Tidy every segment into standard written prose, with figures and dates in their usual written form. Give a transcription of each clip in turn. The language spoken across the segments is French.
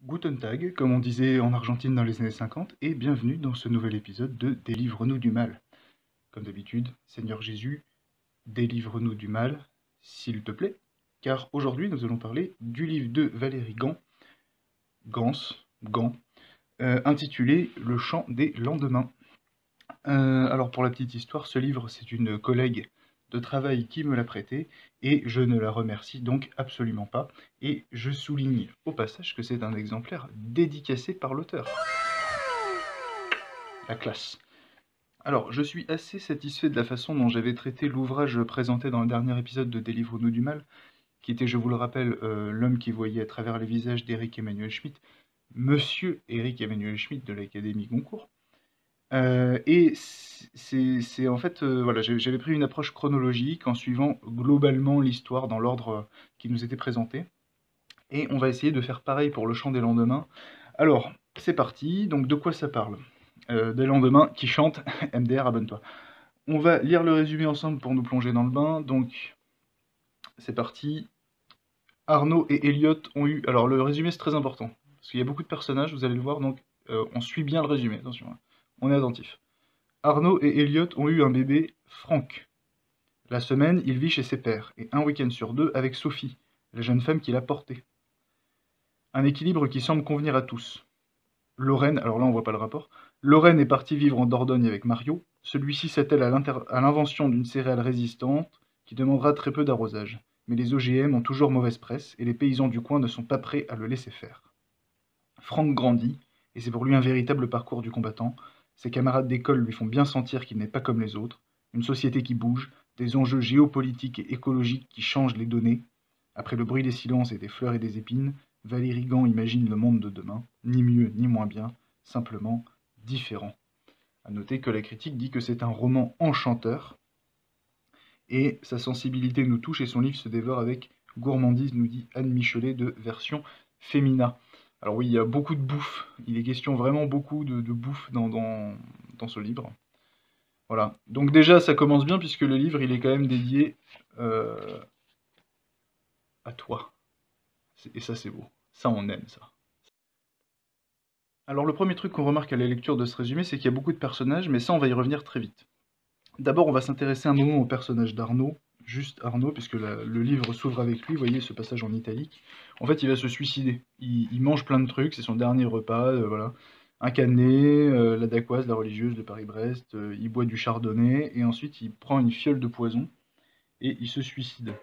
Guten Tag, comme on disait en Argentine dans les années 50, et bienvenue dans ce nouvel épisode de Délivre-nous du mal. Comme d'habitude, Seigneur Jésus, délivre-nous du mal, s'il te plaît, car aujourd'hui nous allons parler du livre de Valérie Gans, intitulé Le chant des lendemains. Alors pour la petite histoire, ce livre c'est une collègue de travail qui me l'a prêté, et je ne la remercie donc absolument pas, et je souligne au passage que c'est un exemplaire dédicacé par l'auteur. La classe. Alors, je suis assez satisfait de la façon dont j'avais traité l'ouvrage présenté dans le dernier épisode de Délivre-nous du mal, qui était, je vous le rappelle, L'homme qui voyait à travers les visages d'Éric Emmanuel Schmitt, Monsieur Éric Emmanuel Schmitt de l'Académie Goncourt. Et c'est en fait, voilà, j'avais pris une approche chronologique en suivant globalement l'histoire dans l'ordre qui nous était présenté. Et on va essayer de faire pareil pour Le chant des lendemains. Alors, c'est parti, donc de quoi ça parle? Des lendemains qui chantent, MDR, abonne-toi. On va lire le résumé ensemble pour nous plonger dans le bain, donc c'est parti. Arnaud et Elliot ont eu... Alors le résumé c'est très important, parce qu'il y a beaucoup de personnages, vous allez le voir, donc on suit bien le résumé, attention, hein. On est attentif. Arnaud et Elliot ont eu un bébé, Franck. La semaine, il vit chez ses pères, et un week-end sur deux avec Sophie, la jeune femme qui l'a porté. Un équilibre qui semble convenir à tous. Lorraine, alors là on voit pas le rapport, Lorraine est partie vivre en Dordogne avec Mario, celui-ci s'attelle à l'invention d'une céréale résistante qui demandera très peu d'arrosage. Mais les OGM ont toujours mauvaise presse, et les paysans du coin ne sont pas prêts à le laisser faire. Franck grandit, et c'est pour lui un véritable parcours du combattant. Ses camarades d'école lui font bien sentir qu'il n'est pas comme les autres, une société qui bouge, des enjeux géopolitiques et écologiques qui changent les données. Après le bruit des silences et des fleurs et des épines, Valérie Gans imagine le monde de demain, ni mieux ni moins bien, simplement différent. A noter que la critique dit que c'est un roman enchanteur, et sa sensibilité nous touche et son livre se dévore avec gourmandise, nous dit Anne Michelet de Version Femina. Alors oui, il y a beaucoup de bouffe, il est question vraiment beaucoup de bouffe dans ce livre. Voilà, donc déjà ça commence bien puisque le livre il est quand même dédié à toi. Et ça c'est beau, ça on aime ça. Alors le premier truc qu'on remarque à la lecture de ce résumé, c'est qu'il y a beaucoup de personnages, mais ça on va y revenir très vite. D'abord on va s'intéresser un moment au personnage d'Arnaud, juste Arnaud, puisque le livre s'ouvre avec lui, vous voyez ce passage en italique. En fait il va se suicider, il mange plein de trucs, c'est son dernier repas, voilà. Un cannelé, la dacquoise, la religieuse de Paris-Brest, il boit du chardonnay, et ensuite il prend une fiole de poison, et il se suicide.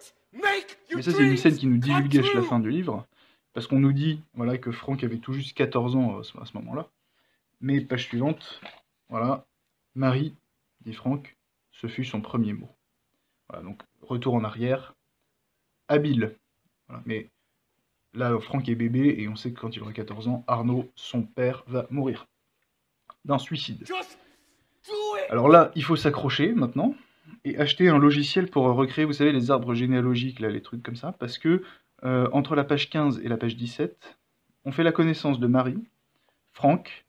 Mais ça c'est une scène qui nous divulgâche la fin du livre, parce qu'on nous dit voilà, que Franck avait tout juste 14 ans à ce moment-là. Mais page suivante, voilà, Marie, dit Franck, ce fut son premier mot. Voilà, donc retour en arrière, habile. Voilà, mais là, Franck est bébé, et on sait que quand il aura 14 ans, Arnaud, son père, va mourir d'un suicide. Alors là, il faut s'accrocher maintenant, et acheter un logiciel pour recréer, vous savez, les arbres généalogiques, là, les trucs comme ça, parce que entre la page 15 et la page 17, on fait la connaissance de Marie, Franck,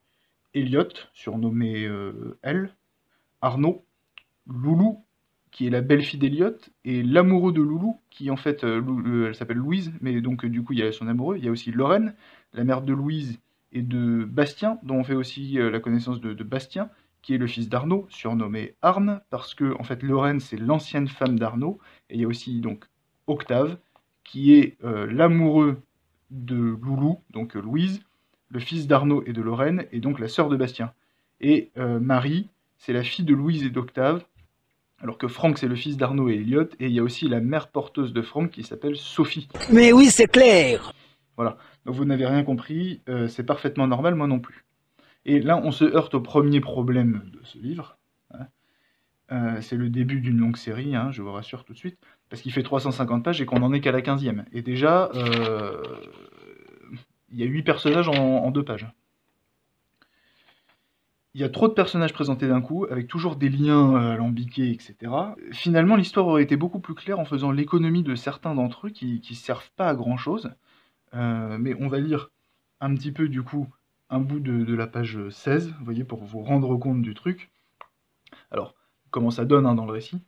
Elliot, surnommé Elle, Arnaud, Loulou, qui est la belle-fille d'Elliot, et l'amoureux de Loulou, qui en fait, elle s'appelle Louise, mais donc du coup il y a son amoureux, il y a aussi Lorraine, la mère de Louise et de Bastien, dont on fait aussi la connaissance de Bastien, qui est le fils d'Arnaud, surnommé Arne, parce que en fait Lorraine c'est l'ancienne femme d'Arnaud, et il y a aussi donc Octave, qui est l'amoureux de Loulou, donc Louise, le fils d'Arnaud et de Lorraine, et donc la sœur de Bastien. Et Marie, c'est la fille de Louise et d'Octave, alors que Franck, c'est le fils d'Arnaud et Elliot, et il y a aussi la mère porteuse de Franck qui s'appelle Sophie. Mais oui, c'est clair. Voilà, donc vous n'avez rien compris, c'est parfaitement normal, moi non plus. Et là, on se heurte au premier problème de ce livre. Hein. C'est le début d'une longue série, hein, je vous rassure tout de suite, parce qu'il fait 350 pages et qu'on n'en est qu'à la 15e. Et déjà, il y a 8 personnages en 2 pages. Il y a trop de personnages présentés d'un coup, avec toujours des liens alambiqués, etc. Finalement, l'histoire aurait été beaucoup plus claire en faisant l'économie de certains d'entre eux qui servent pas à grand chose. Mais on va lire un petit peu, du coup, un bout de la page 16, vous voyez, pour vous rendre compte du truc. Alors, comment ça donne hein, dans le récit.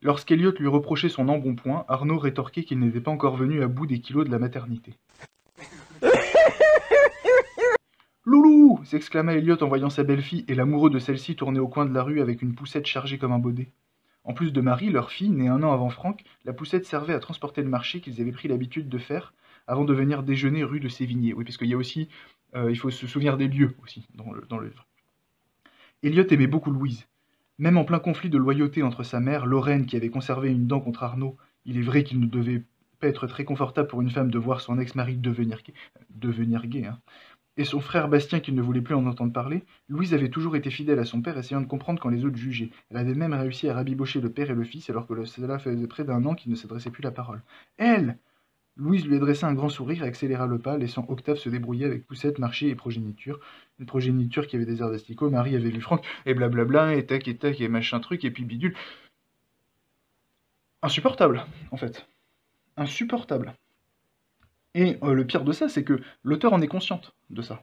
Lorsqu'Elliot lui reprochait son embonpoint, Arnaud rétorquait qu'il n'était pas encore venu à bout des kilos de la maternité. s'exclama Elliot en voyant sa belle-fille et l'amoureux de celle-ci tourner au coin de la rue avec une poussette chargée comme un baudet. En plus de Marie, leur fille, née un an avant Franck, la poussette servait à transporter le marché qu'ils avaient pris l'habitude de faire avant de venir déjeuner rue de Sévigné. Oui, parce qu'il y a aussi, il faut se souvenir des lieux aussi dans le livre. Elliot aimait beaucoup Louise. Même en plein conflit de loyauté entre sa mère, Lorraine, qui avait conservé une dent contre Arnaud, il est vrai qu'il ne devait pas être très confortable pour une femme de voir son ex-mari devenir gay, hein, et son frère Bastien qui ne voulait plus en entendre parler, Louise avait toujours été fidèle à son père, essayant de comprendre quand les autres jugeaient. Elle avait même réussi à rabibocher le père et le fils, alors que cela faisait près d'un an qu'ils ne s'adressaient plus la parole. Elle! Louise lui adressa un grand sourire et accéléra le pas, laissant Octave se débrouiller avec Poussette, Marché et Progéniture. Une progéniture qui avait des airs d'asticots, Marie avait vu Franck, et blablabla, et tac, et machin truc, et puis bidule. Insupportable, en fait. Insupportable. Et le pire de ça, c'est que l'auteur en est consciente de ça.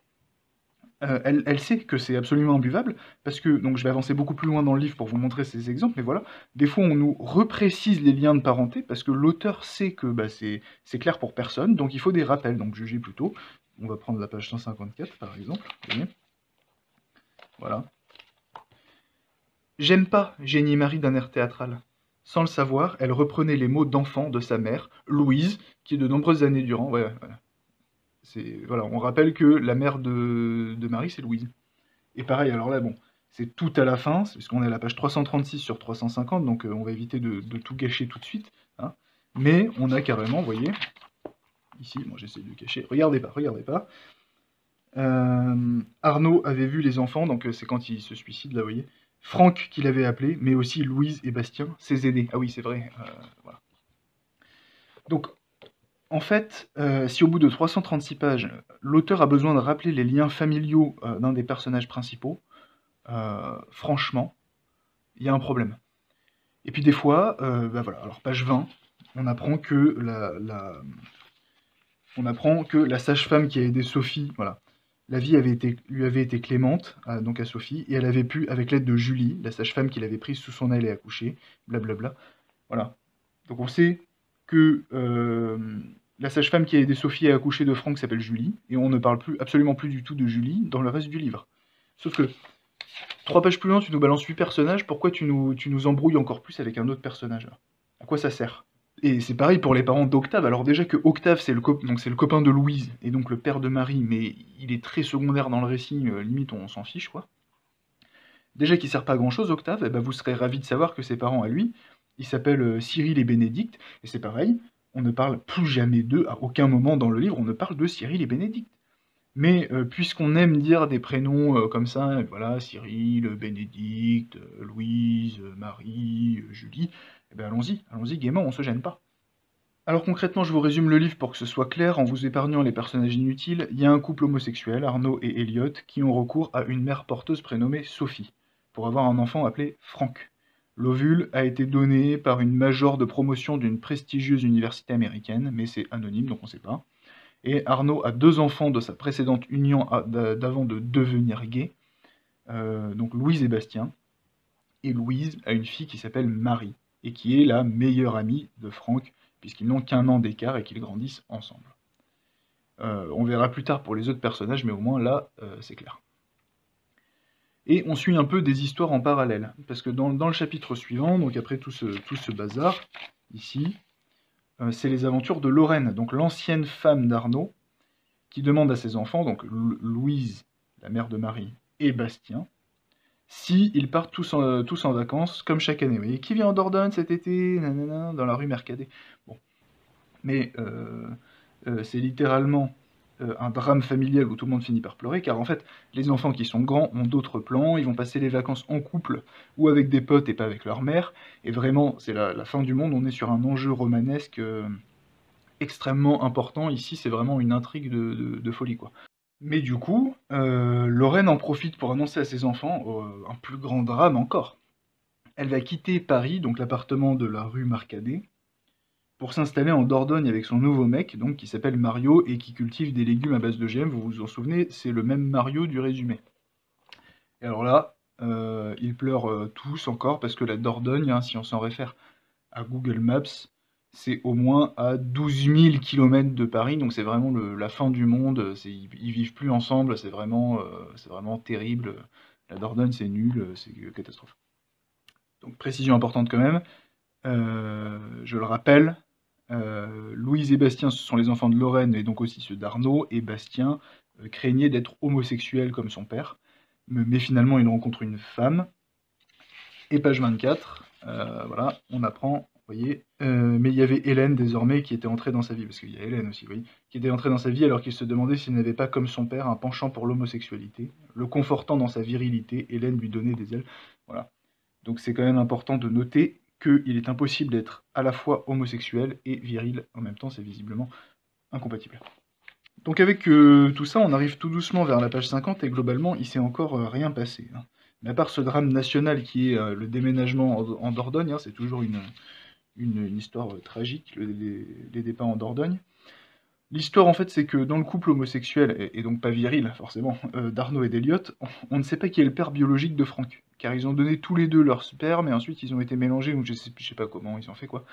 Elle sait que c'est absolument imbuvable, parce que, donc je vais avancer beaucoup plus loin dans le livre pour vous montrer ces exemples, mais voilà, des fois on nous reprécise les liens de parenté, parce que l'auteur sait que bah, c'est clair pour personne, donc il faut des rappels, donc jugez plutôt. On va prendre la page 154 par exemple, vous voyez. Voilà. J'aime pas, génie Marie d'un air théâtral. Sans le savoir, elle reprenait les mots d'enfant de sa mère, Louise, qui de nombreuses années durant, ouais, voilà. Voilà, on rappelle que la mère de Marie, c'est Louise. Et pareil, alors là, bon, c'est tout à la fin, puisqu'on est à la page 336 sur 350, donc on va éviter de tout gâcher tout de suite. Hein. Mais on a carrément, vous voyez, ici, moi j'essaie de cacher, regardez pas, regardez pas. Arnaud avait vu les enfants, donc c'est quand il se suicide, là, vous voyez. Franck qui l'avait appelé, mais aussi Louise et Bastien, ses aînés. Ah oui, c'est vrai, voilà. Donc, en fait, si au bout de 336 pages, l'auteur a besoin de rappeler les liens familiaux d'un des personnages principaux, franchement, il y a un problème. Et puis des fois, bah voilà, alors page 20, on apprend que la sage-femme qui a aidé Sophie, voilà, la vie lui avait été clémente, donc à Sophie, et elle avait pu, avec l'aide de Julie, la sage-femme qui l'avait prise sous son aile et accouché, blablabla. Voilà. Donc on sait que la sage-femme qui a aidé Sophie à accoucher de Franck s'appelle Julie, et on ne parle absolument plus du tout de Julie dans le reste du livre. Sauf que 3 pages plus loin, tu nous balances 8 personnages, pourquoi tu nous embrouilles encore plus avec un autre personnage là? À quoi ça sert? Et c'est pareil pour les parents d'Octave. Alors déjà que Octave, c'est le copain de Louise, et donc le père de Marie, mais il est très secondaire dans le récit, limite on s'en fiche, quoi. Déjà qu'il sert pas à grand-chose, Octave, eh ben, vous serez ravis de savoir que ses parents à lui, ils s'appellent Cyril et Bénédicte, et c'est pareil, on ne parle plus jamais d'eux, à aucun moment dans le livre, on ne parle de Cyril et Bénédicte. Mais puisqu'on aime dire des prénoms comme ça, voilà, Cyril, Bénédicte, Louise, Marie, Julie, eh ben allons-y gaiement, on se gêne pas. Alors concrètement, je vous résume le livre pour que ce soit clair, en vous épargnant les personnages inutiles. Il y a un couple homosexuel, Arnaud et Elliot, qui ont recours à une mère porteuse prénommée Sophie, pour avoir un enfant appelé Franck. L'ovule a été donné par une major de promotion d'une prestigieuse université américaine, mais c'est anonyme, donc on ne sait pas. Et Arnaud a 2 enfants de sa précédente union d'avant de devenir gay, donc Louise et Bastien. Et Louise a une fille qui s'appelle Marie, et qui est la meilleure amie de Franck, puisqu'ils n'ont qu'1 an d'écart et qu'ils grandissent ensemble. On verra plus tard pour les autres personnages, mais au moins là, c'est clair. Et on suit un peu des histoires en parallèle, parce que dans le chapitre suivant, donc après tout ce bazar, ici, c'est les aventures de Lorraine, donc l'ancienne femme d'Arnaud, qui demande à ses enfants, donc Louise, la mère de Marie, et Bastien, s'ils partent tous en vacances, comme chaque année. Vous voyez, qui vient en Dordogne cet été, nanana, dans la rue Mercadet. Bon. Mais c'est littéralement un drame familial où tout le monde finit par pleurer, car en fait, les enfants qui sont grands ont d'autres plans, ils vont passer les vacances en couple ou avec des potes et pas avec leur mère, et vraiment, c'est la fin du monde, on est sur un enjeu romanesque extrêmement important, ici c'est vraiment une intrigue de folie, quoi. Mais du coup, Lorraine en profite pour annoncer à ses enfants un plus grand drame encore. Elle va quitter Paris, donc l'appartement de la rue Marcadet, pour s'installer en Dordogne avec son nouveau mec, donc qui s'appelle Mario et qui cultive des légumes à base de GM. Vous vous en souvenez, c'est le même Mario du résumé. Et alors là, ils pleurent tous encore parce que la Dordogne, hein, si on s'en réfère à Google Maps, c'est au moins à 12 000 km de Paris, donc c'est vraiment la fin du monde, ils vivent plus ensemble, c'est vraiment terrible. La Dordogne, c'est nul, c'est une catastrophe. Donc précision importante quand même, je le rappelle, Louise et Bastien, ce sont les enfants de Lorraine et donc aussi ceux d'Arnaud, et Bastien craignait d'être homosexuel comme son père, mais finalement il rencontre une femme, et page 24, voilà, on apprend, vous voyez, mais il y avait Hélène désormais qui était entrée dans sa vie, parce qu'il y a Hélène aussi, vous voyez, qui était entrée dans sa vie alors qu'il se demandait s'il n'avait pas, comme son père, un penchant pour l'homosexualité. Le confortant dans sa virilité, Hélène lui donnait des ailes. Voilà. Donc c'est quand même important de noter qu'il est impossible d'être à la fois homosexuel et viril en même temps, c'est visiblement incompatible. Donc avec tout ça, on arrive tout doucement vers la page 50 et globalement, il s'est encore rien passé, hein. Mais à part ce drame national qui est le déménagement en Dordogne, hein, c'est toujours une histoire tragique, les départs en Dordogne. L'histoire, en fait, c'est que dans le couple homosexuel, et donc pas viril, forcément, d'Arnaud et d'Eliott, on ne sait pas qui est le père biologique de Franck, car ils ont donné tous les deux leur sperme, et ensuite ils ont été mélangés, ou je sais pas comment, ils ont fait quoi.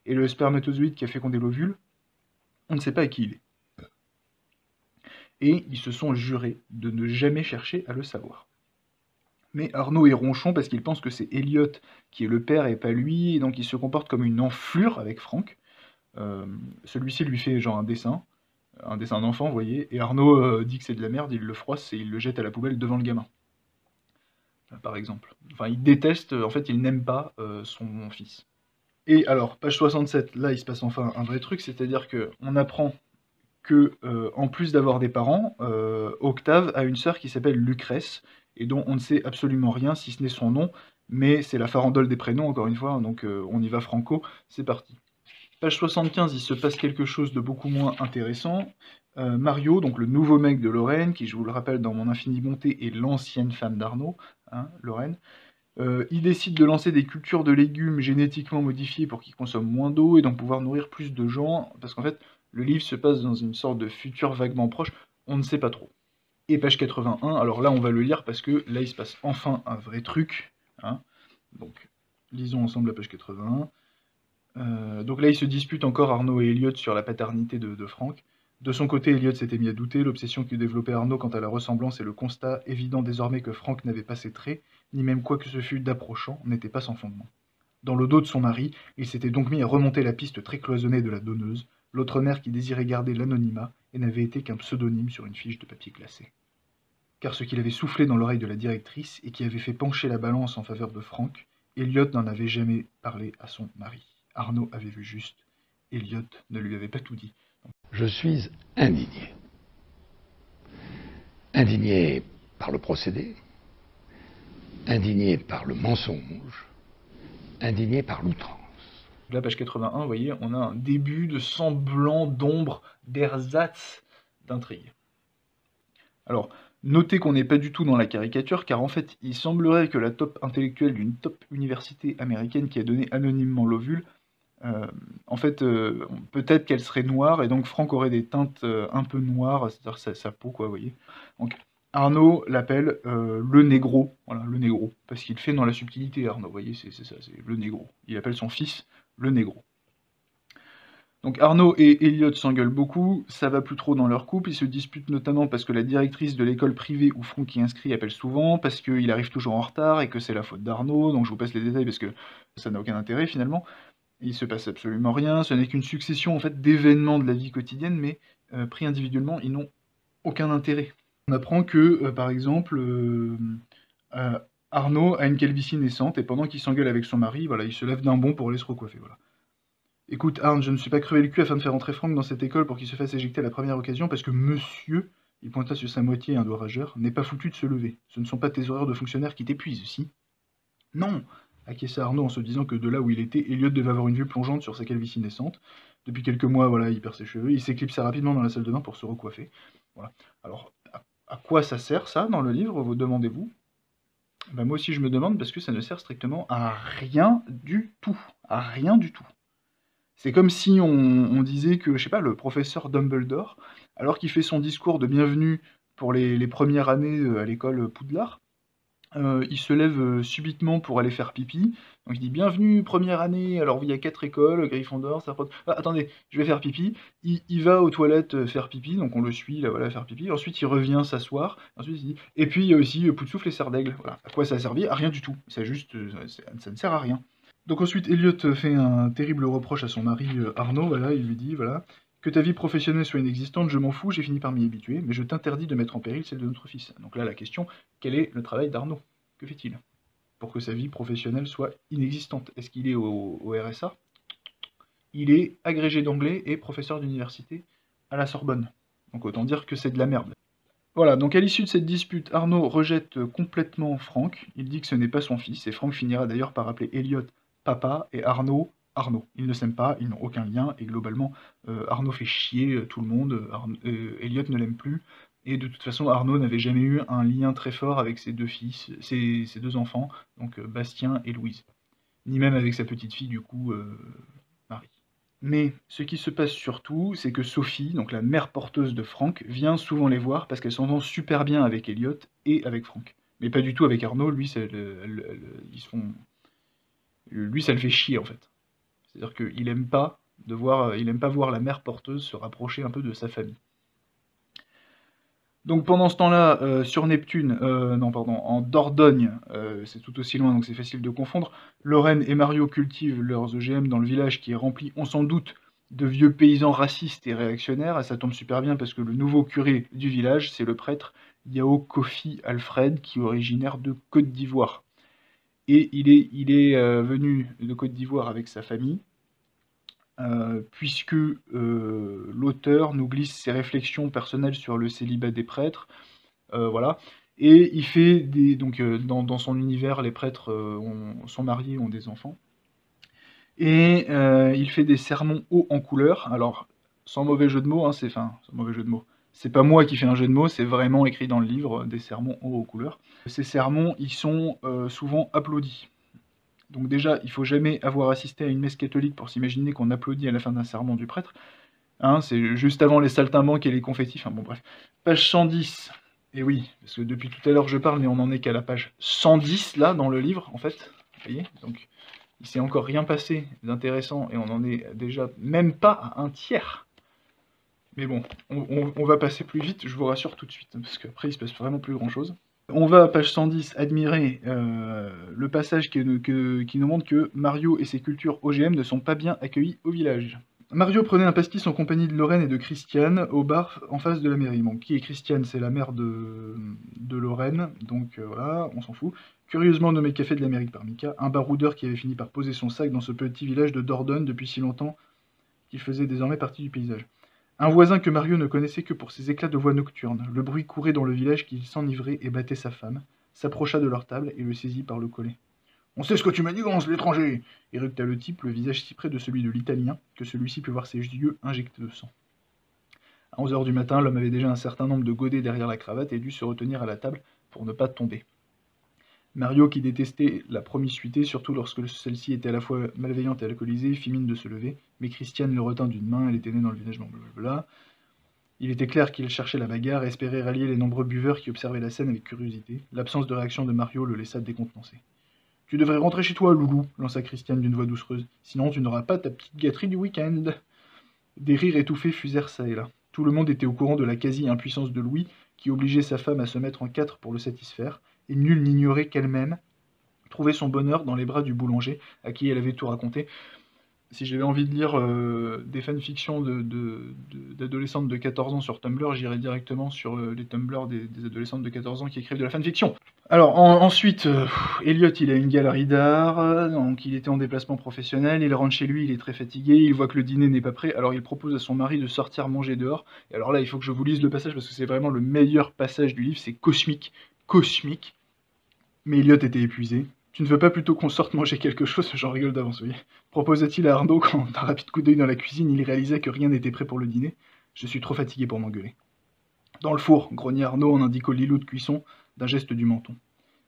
Et le spermatozoïde qui a fécondé l'ovule, on ne sait pas à qui il est. Et ils se sont jurés de ne jamais chercher à le savoir. Mais Arnaud est ronchon parce qu'il pense que c'est Eliott qui est le père et pas lui, et donc il se comporte comme une enflure avec Franck. Celui-ci lui fait genre un dessin d'enfant, vous voyez, et Arnaud dit que c'est de la merde, il le froisse et il le jette à la poubelle devant le gamin, par exemple. Enfin, il déteste, en fait, il n'aime pas son fils. Et alors, page 67, là, il se passe enfin un vrai truc, c'est-à-dire que on apprend que, en plus d'avoir des parents, Octave a une sœur qui s'appelle Lucrèce, et dont on ne sait absolument rien, si ce n'est son nom, mais c'est la farandole des prénoms, encore une fois, donc on y va franco, c'est parti. Page 75, il se passe quelque chose de beaucoup moins intéressant. Mario, donc le nouveau mec de Lorraine, qui, je vous le rappelle, dans Mon Infinie Bonté, est l'ancienne femme d'Arnaud, hein, Lorraine, il décide de lancer des cultures de légumes génétiquement modifiés pour qu'ils consomment moins d'eau et donc pouvoir nourrir plus de gens, parce qu'en fait, le livre se passe dans une sorte de futur vaguement proche, on ne sait pas trop. Et page 81, alors là on va le lire parce que là il se passe enfin un vrai truc, hein. Donc lisons ensemble la page 81. Donc là, ils se disputent encore Arnaud et Elliot sur la paternité de Franck. De son côté, Elliot s'était mis à douter, l'obsession que développait Arnaud quant à la ressemblance et le constat évident désormais que Franck n'avait pas ses traits, ni même quoi que ce fût d'approchant, n'était pas sans fondement. Dans le dos de son mari, il s'était donc mis à remonter la piste très cloisonnée de la donneuse, l'autre mère qui désirait garder l'anonymat et n'avait été qu'un pseudonyme sur une fiche de papier glacé. Car ce qu'il avait soufflé dans l'oreille de la directrice et qui avait fait pencher la balance en faveur de Franck, Elliot n'en avait jamais parlé à son mari. Arnaud avait vu juste. Elliot ne lui avait pas tout dit. Je suis indigné. Indigné par le procédé, indigné par le mensonge, indigné par l'outrance. La page 81, vous voyez, on a un début de semblant d'ombre, d'ersatz, d'intrigue. Alors, notez qu'on n'est pas du tout dans la caricature, car en fait, il semblerait que la top intellectuelle d'une top université américaine qui a donné anonymement l'ovule, en fait, peut-être qu'elle serait noire, et donc Franck aurait des teintes un peu noires, c'est-à-dire sa peau, quoi, vous voyez. Donc, Arnaud l'appelle le négro, voilà, le négro, parce qu'il fait dans la subtilité, Arnaud, vous voyez, c'est ça, c'est le négro. Il appelle son fils le négro. Donc Arnaud et Elliot s'engueulent beaucoup, ça va plus trop dans leur couple, ils se disputent notamment parce que la directrice de l'école privée où Franck est inscrit appelle souvent, parce qu'il arrive toujours en retard et que c'est la faute d'Arnaud, donc je vous passe les détails parce que ça n'a aucun intérêt finalement. Il se passe absolument rien, ce n'est qu'une succession en fait d'événements de la vie quotidienne, mais pris individuellement, ils n'ont aucun intérêt. On apprend que, par exemple, Arnaud a une calvitie naissante, et pendant qu'il s'engueule avec son mari, voilà, il se lève d'un bond pour aller se recoiffer, voilà. Écoute, Arne, je ne suis pas crevé le cul afin de faire entrer Franck dans cette école pour qu'il se fasse éjecter à la première occasion, parce que monsieur, il pointa sur sa moitié un doigt rageur, n'est pas foutu de se lever. Ce ne sont pas tes horaires de fonctionnaire qui t'épuisent, si? Non, acquiesça Arnaud en se disant que de là où il était, Elliot devait avoir une vue plongeante sur sa calvitie naissante. Depuis quelques mois, voilà, il perd ses cheveux, il s'éclipsa rapidement dans la salle de bain pour se recoiffer. Voilà. Alors, à quoi ça sert, ça, dans le livre, vous demandez-vous? Ben, moi aussi, je me demande, parce que ça ne sert strictement à rien du tout. À rien du tout. C'est comme si on disait que, je sais pas, le professeur Dumbledore, alors qu'il fait son discours de bienvenue pour les premières années à l'école Poudlard, Il se lève subitement pour aller faire pipi. Donc il dit bienvenue, première année. Alors il y a 4 écoles, Gryffondor, Serpentard. Ah, attendez, je vais faire pipi. Il va aux toilettes faire pipi, donc on le suit là, voilà, faire pipi. Ensuite il revient s'asseoir. Ensuite il dit et puis il y a aussi Poufsouffle et Serdaigle. Voilà. À quoi ça a servi? À rien du tout. C'est juste, ça ne sert à rien. Donc ensuite Elliot fait un terrible reproche à son mari Arnaud. Voilà, il lui dit voilà. Que ta vie professionnelle soit inexistante, je m'en fous, j'ai fini par m'y habituer, mais je t'interdis de mettre en péril celle de notre fils. Donc là, la question, quel est le travail d'Arnaud? Que fait-il pour que sa vie professionnelle soit inexistante? Est-ce qu'il est au RSA? Il est agrégé d'anglais et professeur d'université à la Sorbonne. Donc autant dire que c'est de la merde. Voilà, donc à l'issue de cette dispute, Arnaud rejette complètement Franck. Il dit que ce n'est pas son fils, et Franck finira d'ailleurs par appeler Elliot papa et Arnaud Arnaud. Ils ne s'aiment pas, ils n'ont aucun lien, et globalement, Arnaud fait chier tout le monde, Elliot ne l'aime plus, et de toute façon, Arnaud n'avait jamais eu un lien très fort avec ses deux fils, ses deux enfants, donc Bastien et Louise. Ni même avec sa petite fille, du coup, Marie. Mais ce qui se passe surtout, c'est que Sophie, donc la mère porteuse de Franck, vient souvent les voir parce qu'elle s'entend super bien avec Elliot et avec Franck. Mais pas du tout avec Arnaud, lui, lui ça le fait chier en fait. C'est-à-dire qu'il aime pas il aime pas voir la mère porteuse se rapprocher un peu de sa famille. Donc pendant ce temps-là, sur Neptune, non pardon, en Dordogne, c'est tout aussi loin donc c'est facile de confondre, Lorraine et Mario cultivent leurs EGM dans le village qui est rempli, on s'en doute, de vieux paysans racistes et réactionnaires, et ça tombe super bien parce que le nouveau curé du village, c'est le prêtre Yao Kofi Alfred, qui est originaire de Côte d'Ivoire. Et il est venu de Côte d'Ivoire avec sa famille, puisque l'auteur nous glisse ses réflexions personnelles sur le célibat des prêtres, voilà. Et il fait des... Donc dans son univers, les prêtres sont mariés, ont des enfants. Et il fait des sermons hauts en couleur. Alors, sans mauvais jeu de mots, hein, sans mauvais jeu de mots. C'est pas moi qui fais un jeu de mots, c'est vraiment écrit dans le livre, des sermons hauts en couleur. Ces sermons, ils sont souvent applaudis. Donc déjà, il faut jamais avoir assisté à une messe catholique pour s'imaginer qu'on applaudit à la fin d'un sermon du prêtre. Hein, c'est juste avant les saltimbanques et les confettis, enfin bon bref. Page 110. Et oui, parce que depuis tout à l'heure je parle, mais on n'en est qu'à la page 110 là dans le livre, en fait. Vous voyez? Donc il s'est encore rien passé d'intéressant et on en est déjà même pas à un tiers. Mais bon, on va passer plus vite, je vous rassure tout de suite, parce qu'après il se passe vraiment plus grand chose. On va à page 110 admirer le passage qui nous montre que Mario et ses cultures OGM ne sont pas bien accueillis au village. Mario prenait un pastis en compagnie de Lorraine et de Christiane au bar en face de la mairie. Bon, qui est Christiane? C'est la mère de Lorraine, donc voilà, on s'en fout. Curieusement nommé Café de l'Amérique par Mika, un baroudeur qui avait fini par poser son sac dans ce petit village de Dordogne depuis si longtemps qu'il faisait désormais partie du paysage. Un voisin que Mario ne connaissait que pour ses éclats de voix nocturnes. Le bruit courait dans le village qu'il s'enivrait et battait sa femme, s'approcha de leur table et le saisit par le collet. « On sait ce que tu manigances, l'étranger !» éructa le type, le visage si près de celui de l'Italien que celui-ci put voir ses yeux injectés de sang. À 11 h du matin, l'homme avait déjà un certain nombre de godets derrière la cravate et dut se retenir à la table pour ne pas tomber. Mario, qui détestait la promiscuité, surtout lorsque celle-ci était à la fois malveillante et alcoolisée, fit mine de se lever, mais Christiane le retint d'une main, elle était née dans le village blablabla. Il était clair qu'il cherchait la bagarre et espérait rallier les nombreux buveurs qui observaient la scène avec curiosité. L'absence de réaction de Mario le laissa décontenancé. « Tu devrais rentrer chez toi, loulou, lança Christiane d'une voix doucereuse. Sinon tu n'auras pas ta petite gâterie du week-end. Des rires étouffés fusèrent çà et là. Tout le monde était au courant de la quasi-impuissance de Louis, qui obligeait sa femme à se mettre en quatre pour le satisfaire, et nul n'ignorait qu'elle-même trouvait son bonheur dans les bras du boulanger, à qui elle avait tout raconté. Si j'avais envie de lire des fanfictions d'adolescentes de 14 ans sur Tumblr, j'irais directement sur les Tumblr des adolescentes de 14 ans qui écrivent de la fanfiction. Alors ensuite, Elliot il a une galerie d'art, donc il était en déplacement professionnel, il rentre chez lui, il est très fatigué, il voit que le dîner n'est pas prêt, alors il propose à son mari de sortir manger dehors. Et alors là il faut que je vous lise le passage parce que c'est vraiment le meilleur passage du livre, c'est cosmique, cosmique. Mais Elliot était épuisé. Tu ne veux pas plutôt qu'on sorte manger quelque chose? J'en rigole d'avance, oui. Proposa-t-il à Arnaud quand, d'un rapide coup d'œil dans la cuisine, il réalisa que rien n'était prêt pour le dîner. Je suis trop fatigué pour m'engueuler. Dans le four, grogna Arnaud en indiquant l'îlot de cuisson d'un geste du menton.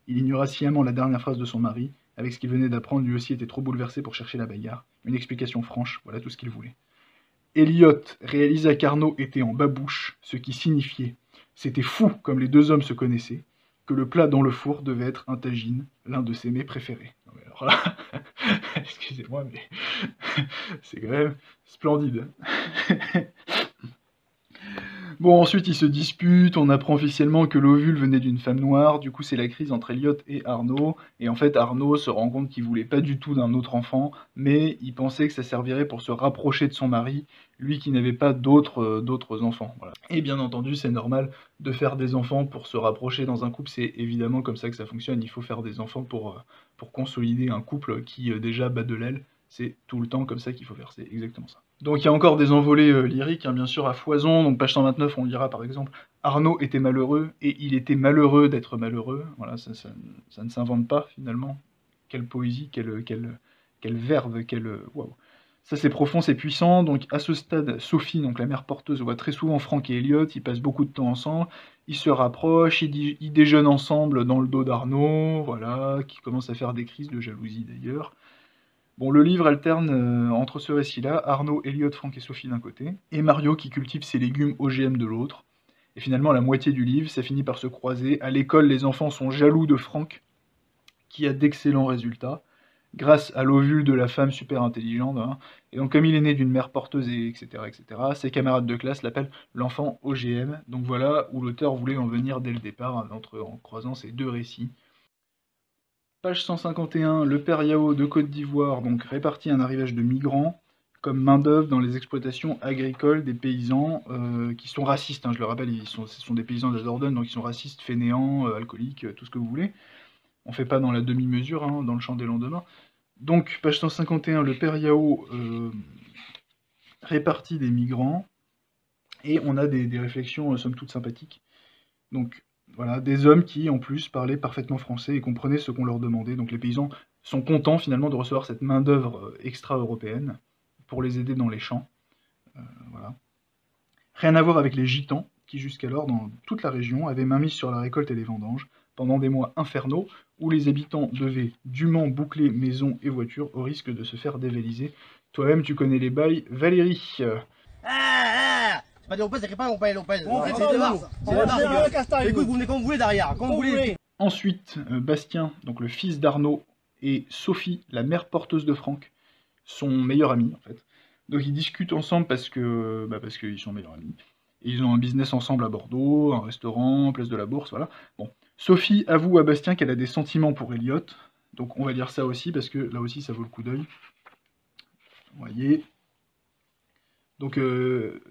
Il ignora sciemment la dernière phrase de son mari. Avec ce qu'il venait d'apprendre, lui aussi était trop bouleversé pour chercher la bagarre. Une explication franche, voilà tout ce qu'il voulait. Elliot réalisa qu'Arnaud était en babouche, ce qui signifiait « c'était fou comme les deux hommes se connaissaient ». que le plat dans le four devait être un tagine, l'un de ses mets préférés. Non mais alors là, excusez-moi, mais c'est quand même splendide. Bon, ensuite, ils se disputent, on apprend officiellement que l'ovule venait d'une femme noire, du coup c'est la crise entre Elliot et Arnaud, et en fait Arnaud se rend compte qu'il voulait pas du tout d'un autre enfant, mais il pensait que ça servirait pour se rapprocher de son mari, lui qui n'avait pas d'autres enfants. Voilà. Et bien entendu, c'est normal de faire des enfants pour se rapprocher dans un couple, c'est évidemment comme ça que ça fonctionne, il faut faire des enfants pour consolider un couple qui déjà bat de l'aile, c'est tout le temps comme ça qu'il faut faire, c'est exactement ça. Donc il y a encore des envolées lyriques, hein, bien sûr, à foison. Donc page 129, on lira par exemple « Arnaud était malheureux, et il était malheureux d'être malheureux ». Voilà, ça ne s'invente pas, finalement. Quelle poésie, quelle verve, waouh. Ça c'est profond, c'est puissant. Donc à ce stade, Sophie, donc la mère porteuse, voit très souvent Franck et Elliot, ils passent beaucoup de temps ensemble, ils se rapprochent, ils déjeunent ensemble dans le dos d'Arnaud, voilà, qui commence à faire des crises de jalousie d'ailleurs. Bon, le livre alterne entre ce récit-là, Arnaud, Elliot, Franck et Sophie d'un côté, et Mario qui cultive ses légumes OGM de l'autre. Et finalement, la moitié du livre, ça finit par se croiser. À l'école, les enfants sont jaloux de Franck, qui a d'excellents résultats, grâce à l'ovule de la femme super intelligente. Hein. Et donc, comme il est né d'une mère porteuse, etc., ses camarades de classe l'appellent l'enfant OGM. Donc voilà où l'auteur voulait en venir dès le départ, hein, en croisant ces deux récits. Page 151, le père Yao de Côte d'Ivoire donc répartit un arrivage de migrants comme main-d'œuvre dans les exploitations agricoles des paysans qui sont racistes, hein, je le rappelle, ce sont des paysans de la Dordogne, donc ils sont racistes, fainéants, alcooliques, tout ce que vous voulez. On fait pas dans la demi-mesure, hein, dans le champ des lendemains. Donc, page 151, le père Yao répartit des migrants, et on a des réflexions somme toute sympathiques. Donc, voilà, des hommes qui, en plus, parlaient parfaitement français et comprenaient ce qu'on leur demandait. Donc les paysans sont contents, finalement, de recevoir cette main-d'œuvre extra-européenne pour les aider dans les champs. Voilà. Rien à voir avec les gitans, qui jusqu'alors, dans toute la région, avaient mainmise sur la récolte et les vendanges, pendant des mois infernaux, où les habitants devaient dûment boucler maisons et voitures au risque de se faire dévaliser. Toi-même, tu connais les bails, Valérie. Pas de Lopez, c'est pas Lopez. Écoute, vous venez comme vous voulez derrière, comme vous voulez. Ensuite, Bastien, donc le fils d'Arnaud, et Sophie, la mère porteuse de Franck, sont meilleurs amis en fait. Donc ils discutent ensemble parce qu'ils sont meilleurs amis. Et ils ont un business ensemble à Bordeaux, un restaurant, place de la Bourse, voilà. Bon, Sophie avoue à Bastien qu'elle a des sentiments pour Elliot. Donc on va lire ça aussi parce que là aussi ça vaut le coup d'œil. Vous voyez. Donc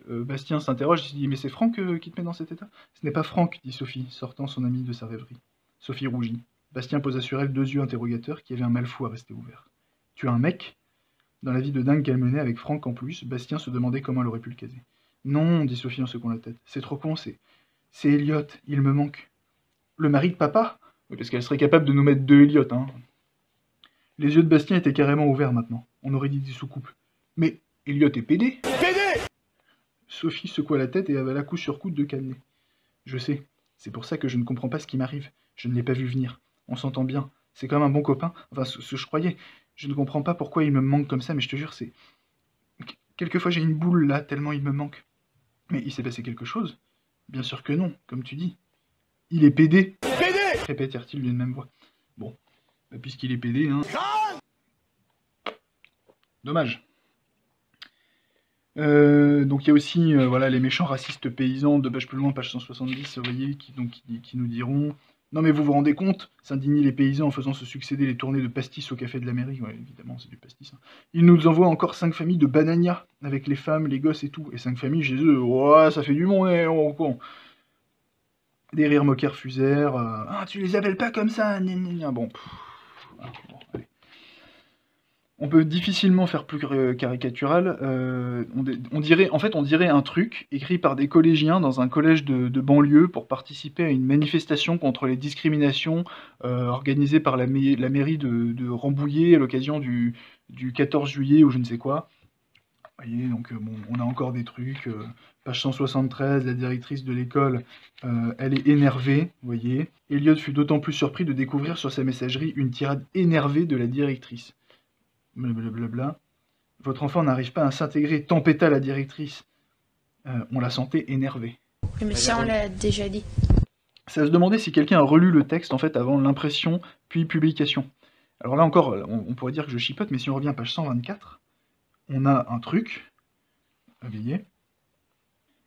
Bastien s'interroge, il se dit « Mais c'est Franck qui te met dans cet état ?» « Ce n'est pas Franck, dit Sophie, sortant son ami de sa rêverie. Sophie rougit. Bastien posa sur elle 2 yeux interrogateurs qui avaient un mal fou à rester ouverts. « Tu as un mec ?» Dans la vie de dingue qu'elle menait avec Franck en plus, Bastien se demandait comment elle aurait pu le caser. « Non, dit Sophie en secouant la tête, c'est trop con, c'est Elliot, il me manque. »« Le mari de papa ?» Oui, parce qu'elle serait capable de nous mettre 2 Elliot, hein. Les yeux de Bastien étaient carrément ouverts maintenant. On aurait dit des soucoupes. « Mais Elliot est pédé !» Sophie secoua la tête et avala coup sur coup 2 cannelés. « Je sais, c'est pour ça que je ne comprends pas ce qui m'arrive. Je ne l'ai pas vu venir. On s'entend bien. C'est comme un bon copain. Enfin, ce que je croyais. Je ne comprends pas pourquoi il me manque comme ça, mais je te jure, c'est... Quelquefois j'ai une boule là, tellement il me manque. Mais il s'est passé quelque chose? Bien sûr que non, comme tu dis. Il est pédé. Pédé répétèrent-ils d'une même voix. Bon, puisqu'il est pédé, hein... Dommage. Donc il y a aussi voilà, les méchants racistes paysans, 2 pages plus loin, page 170, vous voyez, qui nous diront « Non mais vous vous rendez compte ?» s'indignent les paysans en faisant se succéder les tournées de pastis au café de la mairie. Ouais, évidemment, c'est du pastis. Hein. Ils nous envoient encore 5 familles de bananias, avec les femmes, les gosses et tout. Et 5 familles chez eux, ouais, ça fait du monde, oh, con. Des rires moqueurs fusèrent. Ah, tu les appelles pas comme ça, bon, voilà, bon, allez. On peut difficilement faire plus caricatural. On dirait un truc écrit par des collégiens dans un collège de banlieue pour participer à une manifestation contre les discriminations organisée par la mairie de Rambouillet à l'occasion du 14 juillet ou je ne sais quoi. Vous voyez, donc bon, on a encore des trucs. Page 173, la directrice de l'école, elle est énervée, vous voyez. Elliot fut d'autant plus surpris de découvrir sur sa messagerie une tirade énervée de la directrice. Blablabla. Votre enfant n'arrive pas à s'intégrer, tempêta la directrice. On la sentait énervée. Mais ça, on l'a déjà dit. c'est à se demander si quelqu'un a relu le texte en fait avant l'impression puis publication. Alors là encore, on pourrait dire que je chipote, mais si on revient à page 124, on a un truc, habillé.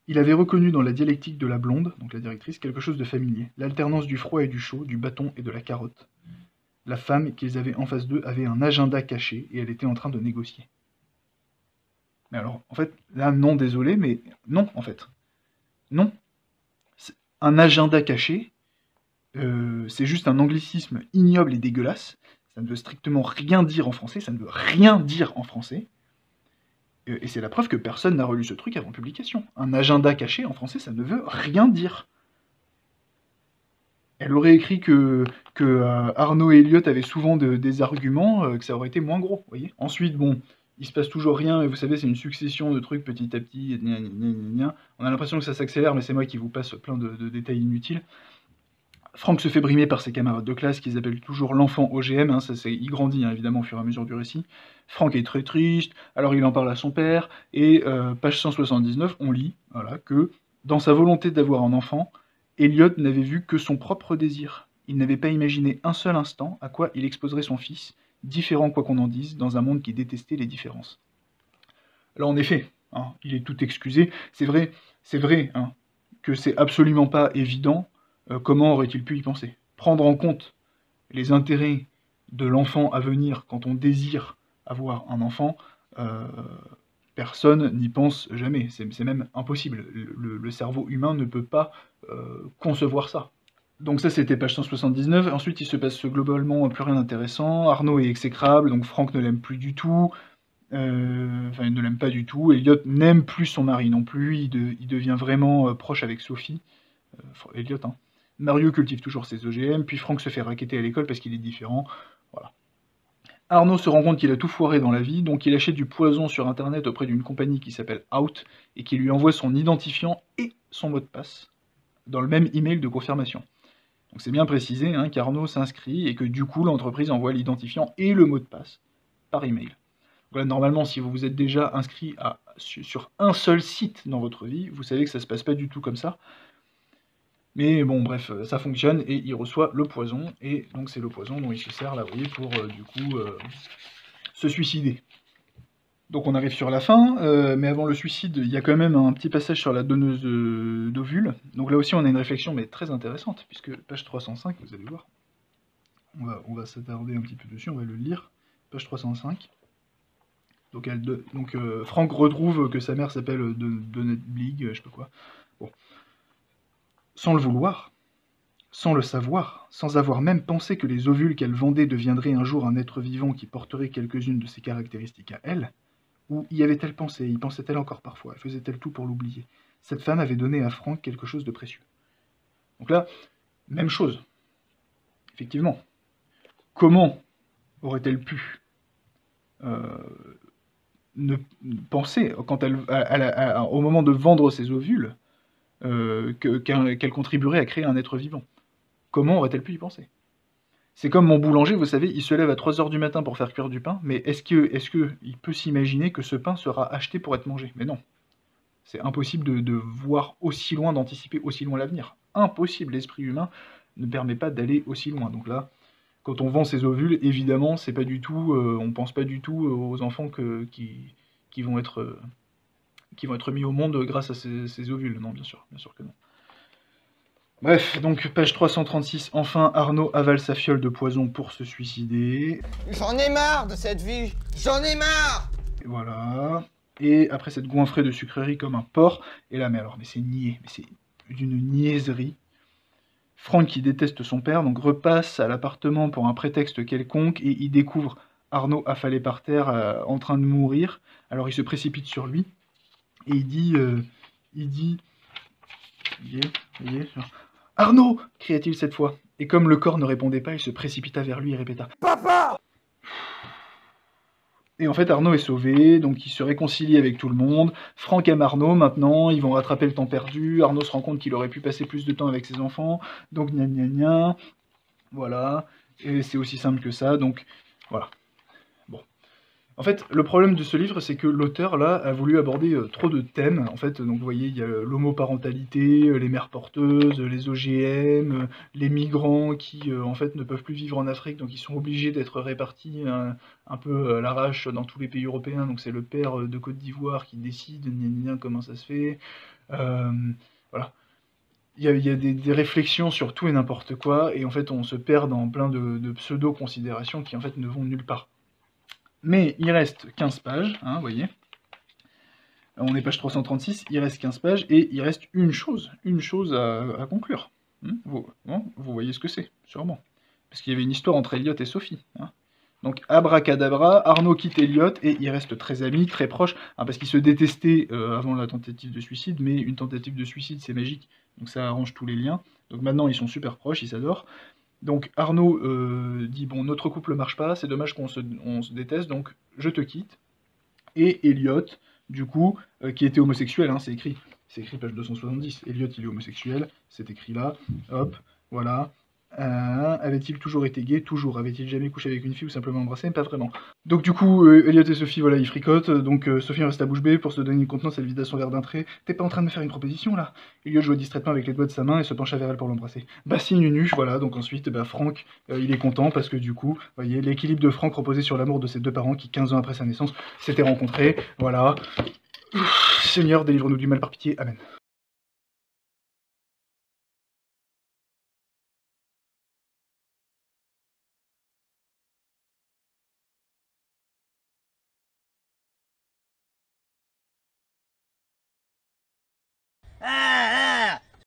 Il avait reconnu dans la dialectique de la blonde, donc la directrice, quelque chose de familier, l'alternance du froid et du chaud, du bâton et de la carotte. La femme qu'ils avaient en face d'eux avait un agenda caché et elle était en train de négocier. Mais alors, en fait, là, non, désolé, mais non, en fait. Non. Un agenda caché, c'est juste un anglicisme ignoble et dégueulasse. Ça ne veut strictement rien dire en français, ça ne veut rien dire en français. Et c'est la preuve que personne n'a relu ce truc avant publication. Un agenda caché, en français, ça ne veut rien dire. Elle aurait écrit que Arnaud et Elliot avaient souvent des arguments, que ça aurait été moins gros, vous voyez. Ensuite, bon, il se passe toujours rien, et vous savez, c'est une succession de trucs petit à petit, gna gna gna gna gna. On a l'impression que ça s'accélère, mais c'est moi qui vous passe plein de détails inutiles. Franck se fait brimer par ses camarades de classe, qu'ils appellent toujours l'enfant OGM, hein, il grandit hein, évidemment au fur et à mesure du récit. Franck est très triste, alors il en parle à son père, et page 179, on lit voilà, que, dans sa volonté d'avoir un enfant, Elliot n'avait vu que son propre désir. Il n'avait pas imaginé un seul instant à quoi il exposerait son fils, différent quoi qu'on en dise, dans un monde qui détestait les différences. Alors en effet, hein, il est tout excusé, c'est vrai hein, que c'est absolument pas évident. Comment aurait-il pu y penser? Prendre en compte les intérêts de l'enfant à venir quand on désire avoir un enfant, personne n'y pense jamais. C'est même impossible. Le cerveau humain ne peut pas concevoir ça. Donc ça, c'était page 179. Ensuite, il se passe globalement plus rien d'intéressant. Arnaud est exécrable, donc Franck ne l'aime plus du tout. Enfin, il ne l'aime pas du tout. Elliot n'aime plus son mari non plus. Il devient vraiment proche avec Sophie. Elliot, hein. Mario cultive toujours ses OGM, puis Franck se fait racketter à l'école parce qu'il est différent. Voilà. Arnaud se rend compte qu'il a tout foiré dans la vie, donc il achète du poison sur internet auprès d'une compagnie qui s'appelle Out, et qui lui envoie son identifiant et son mot de passe dans le même email de confirmation. Donc c'est bien précisé hein, qu'Arnaud s'inscrit et que du coup l'entreprise envoie l'identifiant et le mot de passe par email. Donc là, normalement, si vous vous êtes déjà inscrit sur un seul site dans votre vie, vous savez que ça se passe pas du tout comme ça. Mais bon, bref, ça fonctionne et il reçoit le poison, et donc c'est le poison dont il se sert là, vous voyez, pour du coup se suicider. Donc on arrive sur la fin, mais avant le suicide, il y a quand même un petit passage sur la donneuse d'ovules. Donc là aussi on a une réflexion, mais très intéressante, puisque page 305, vous allez voir, on va s'attarder un petit peu dessus, on va le lire, page 305. Donc, Franck retrouve que sa mère s'appelle Donette Blig, je sais pas quoi. Bon. Sans le vouloir, sans le savoir, sans avoir même pensé que les ovules qu'elle vendait deviendraient un jour un être vivant qui porterait quelques-unes de ses caractéristiques à elle, ou y avait-elle pensé, y pensait-elle encore parfois, faisait-elle tout pour l'oublier? Cette femme avait donné à Franck quelque chose de précieux. Donc là, même chose. Effectivement. Comment aurait-elle pu ne penser, quand au moment de vendre ses ovules, qu'elle contribuerait à créer un être vivant? Comment aurait-elle pu y penser? C'est comme mon boulanger, vous savez, il se lève à 3h du matin pour faire cuire du pain, mais est-ce qu'il peut s'imaginer que ce pain sera acheté pour être mangé? Mais non. C'est impossible de voir aussi loin, d'anticiper aussi loin l'avenir. Impossible, l'esprit humain ne permet pas d'aller aussi loin. Donc là, quand on vend ses ovules, évidemment, c'est pas du tout, on pense pas du tout aux enfants qui vont être mis au monde grâce à ces ovules. Non, bien sûr que non. Bref, donc page 336, enfin Arnaud avale sa fiole de poison pour se suicider. J'en ai marre de cette vie. J'en ai marre. Et voilà. Et après cette goinfrée de sucreries comme un porc, et là, mais c'est niais, mais c'est d'une niaiserie. Franck, qui déteste son père, donc repasse à l'appartement pour un prétexte quelconque, et il découvre Arnaud affalé par terre, en train de mourir. Alors il se précipite sur lui, et il dit, voyez, Arnaud! Cria-t-il cette fois, et comme le corps ne répondait pas, il se précipita vers lui et répéta Papa! Et en fait, Arnaud est sauvé, donc il se réconcilie avec tout le monde. Franck aime Arnaud maintenant, ils vont rattraper le temps perdu. Arnaud se rend compte qu'il aurait pu passer plus de temps avec ses enfants, donc gna gna gna. Voilà, et c'est aussi simple que ça, donc voilà. Bon. En fait, le problème de ce livre, c'est que l'auteur, là, a voulu aborder trop de thèmes. En fait, donc vous voyez, il y a l'homoparentalité, les mères porteuses, les OGM, les migrants qui, en fait, ne peuvent plus vivre en Afrique, donc ils sont obligés d'être répartis un peu à l'arrache dans tous les pays européens. Donc c'est le père de Côte d'Ivoire qui décide, gna gna gna, comment ça se fait. Euh, voilà. Il y a des réflexions sur tout et n'importe quoi, et en fait, on se perd dans plein de pseudo-considérations qui, en fait, ne vont nulle part. Mais il reste 15 pages, hein, vous voyez. On est page 336, il reste 15 pages, et il reste une chose à conclure. Vous voyez ce que c'est, sûrement. Parce qu'il y avait une histoire entre Elliot et Sophie. Hein. Donc, abracadabra, Arnaud quitte Elliot, et ils restent très amis, très proches, hein, parce qu'ils se détestaient avant la tentative de suicide, mais une tentative de suicide, c'est magique, donc ça arrange tous les liens. Donc maintenant, ils sont super proches, ils s'adorent. Donc Arnaud dit, bon, notre couple marche pas, c'est dommage qu'on se déteste, donc je te quitte. Et Elliot, du coup, qui était homosexuel, hein, c'est écrit page 270, Elliot il est homosexuel, c'est écrit là, hop, voilà. Avait-il toujours été gay? Toujours. Avait-il jamais couché avec une fille ou simplement embrassé? Pas vraiment. Donc du coup, Elliot et Sophie, voilà, ils fricotent, donc Sophie reste à bouche bée, pour se donner une contenance, elle vide son verre d'un trait. T'es pas en train de me faire une proposition, là? Elliot joue distraitement avec les doigts de sa main et se pencha vers elle pour l'embrasser. Bah signe nuche, voilà, donc ensuite, bah, Franck, il est content, parce que du coup, vous voyez, l'équilibre de Franck reposait sur l'amour de ses deux parents qui, 15 ans après sa naissance, s'étaient rencontrés, voilà. Seigneur, délivre-nous du mal par pitié, amen. Ah